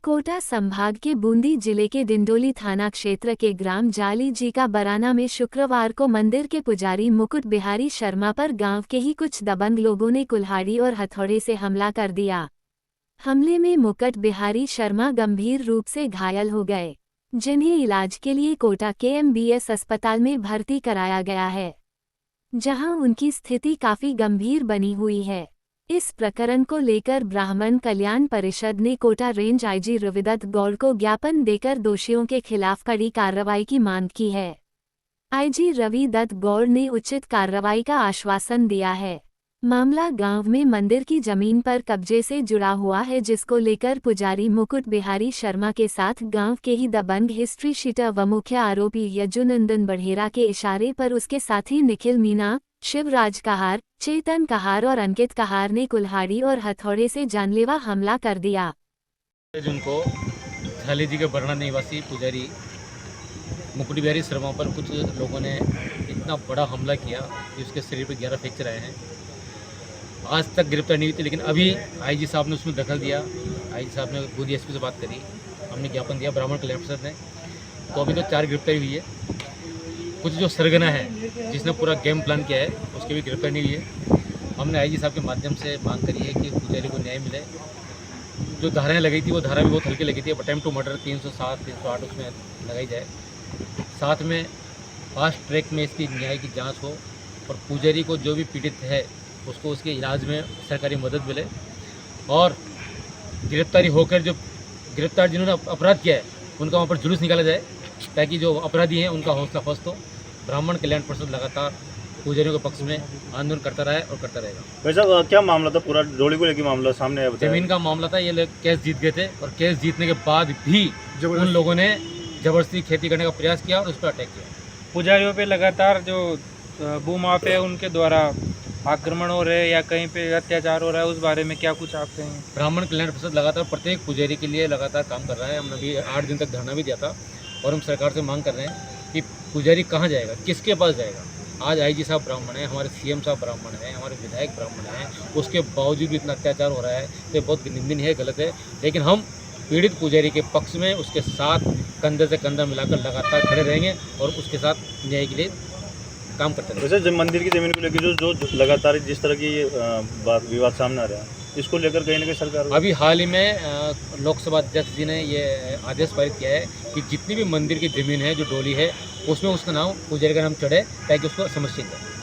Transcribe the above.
कोटा संभाग के बूंदी जिले के डिंडोली थाना क्षेत्र के ग्राम जाली जी का बराना में शुक्रवार को मंदिर के पुजारी मुकुट बिहारी शर्मा पर गांव के ही कुछ दबंग लोगों ने कुल्हाड़ी और हथौड़े से हमला कर दिया। हमले में मुकुट बिहारी शर्मा गंभीर रूप से घायल हो गए, जिन्हें इलाज के लिए कोटा के MBS अस्पताल में भर्ती कराया गया है, जहां उनकी स्थिति काफी गंभीर बनी हुई है। इस प्रकरण को लेकर ब्राह्मण कल्याण परिषद ने कोटा रेंज IG रविदत्त गौड़ को ज्ञापन देकर दोषियों के खिलाफ कड़ी कार्रवाई की मांग की है। IG रविदत्त गौड़ ने उचित कार्रवाई का आश्वासन दिया है। मामला गांव में मंदिर की जमीन पर कब्जे से जुड़ा हुआ है, जिसको लेकर पुजारी मुकुट बिहारी शर्मा के साथ गांव के ही दबंग हिस्ट्री शीटर व मुख्य आरोपी यजुनंदन बढ़ेरा के इशारे पर उसके साथी निखिल मीना, शिवराज कहार, चेतन कहार और अंकित कहार ने कुल्हाड़ी और हथौड़े से जानलेवा हमला कर दिया। जिनको झाली जी के बरना निवासी पुजारी मुकुट बिहारी शर्मा पर कुछ लोगों ने इतना बड़ा हमला किया कि उसके शरीर पर 11 फ्रैक्चर आए हैं। आज तक गिरफ्तार नहीं हुई थी, लेकिन अभी IG साहब ने उसमें दखल दिया। IG साहब ने बूंदी SP से बात करी, हमने ज्ञापन दिया ब्राह्मण कल्याण परिषद ने, तो अभी तो 4 गिरफ्तारी हुई है। कुछ जो सरगना है जिसने पूरा गेम प्लान किया है उसकी भी गिरफ्तार नहीं हुई है। हमने IG साहब के माध्यम से मांग करी है कि पुजारी को न्याय मिले। जो धाराएँ लगाई थी वो धारा भी बहुत हल्की लगी थी। अटेम्प्ट टू मर्डर 307, 308 उसमें लगाई जाए। साथ में फास्ट ट्रैक में इसकी न्याय की जांच हो और पुजारी को जो भी पीड़ित है उसको उसके इलाज में सरकारी मदद मिले, और गिरफ्तारी होकर जो गिरफ्तार जिन्होंने अपराध किया है उनका वहाँ पर जुलूस निकाला जाए, ताकि जो अपराधी हैं उनका हौसला अफस्त हो। ब्राह्मण कल्याण परिषद लगातार पुजारियों के पक्ष में आंदोलन करता रहा है और करता रहेगा। वैसा क्या मामला था? पूरा डोली को लेकर मामला सामने आया? जमीन का मामला था। ये लोग केस जीत गए थे और केस जीतने के बाद भी उन लोगों ने जबरदस्ती खेती करने का प्रयास किया और उस पर अटैक किया। पुजारियों पे लगातार जो भूमाफिया उनके द्वारा आक्रमण हो रहे हैं या कहीं पे अत्याचार हो रहा है, उस बारे में क्या कुछ आप कहें? ब्राह्मण कल्याण परिषद लगातार प्रत्येक पुजारी के लिए लगातार काम कर रहा है। हमने अभी 8 दिन तक धरना भी दिया था और हम सरकार से मांग कर रहे हैं कि पुजारी कहाँ जाएगा, किसके पास जाएगा। आज IG साहब ब्राह्मण है, हमारे CM साहब ब्राह्मण है, हमारे विधायक ब्राह्मण हैं, उसके बावजूद भी इतना अत्याचार हो रहा है तो बहुत निंदनीय है, गलत है। लेकिन हम पीड़ित पुजारी के पक्ष में उसके साथ कंधे से कंधा मिलाकर लगातार खड़े रहेंगे और उसके साथ न्याय के लिए काम करते रहेंगे। वैसे मंदिर की जमीन को लेकर जो लगातार जिस तरह की विवाद सामने आ रहा है, इसको लेकर कहीं ना कहीं सरकार अभी हाल ही में लोकसभा अध्यक्ष जी ने ये आदेश पारित किया है कि जितनी भी मंदिर की ज़मीन है जो डोली है उसमें उसका नाम पुजारी का नाम चढ़े, ताकि उसको समस्या जाए।